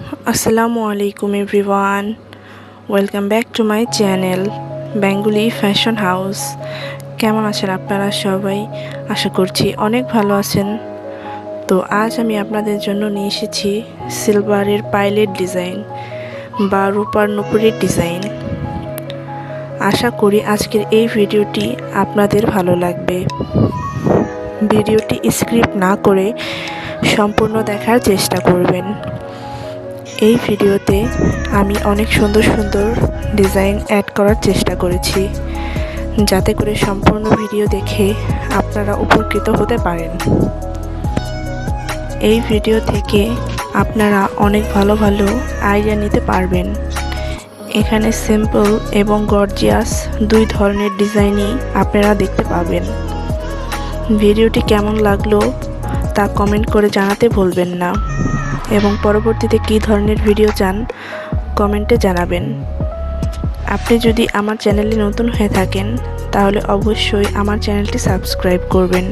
আসসালামু আলাইকুম everyone, welcome back to my channel Bengali fashion house. কেমন আছেন আপনারা সবাই? আশা করছি অনেক ভালো আছেন। তো আজ আমি আপনাদের জন্য নিয়ে এসেছি সিলভারের পাইলেট ডিজাইন বা রূপার নুপুরের ডিজাইন। আশা করি আজকের এই ভিডিওটি আপনাদের ভালো লাগবে। ভিডিওটি স্ক্রিপ্ট না করে সম্পূর্ণ দেখার চেষ্টা করবেন। এই ভিডিওতে আমি অনেক সুন্দর সুন্দর ডিজাইন অ্যাড করার চেষ্টা করেছি, যাতে করে সম্পূর্ণ ভিডিও দেখে আপনারা উপকৃত হতে পারেন। এই ভিডিও থেকে আপনারা অনেক ভালো ভালো আইডিয়া নিতে পারবেন। এখানে সিম্পল এবং গর্জিয়াস দুই ধরনের ডিজাইনই আপনারা দেখতে পাবেন। ভিডিওটি কেমন লাগলো তা কমেন্ট করে জানাতে ভুলবেন না, এবং পরবর্তীতে কী ধরনের ভিডিও চান কমেন্টে জানাবেন। আপনি যদি আমার চ্যানেলে নতুন হয়ে থাকেন তাহলে অবশ্যই আমার চ্যানেলটি সাবস্ক্রাইব করবেন।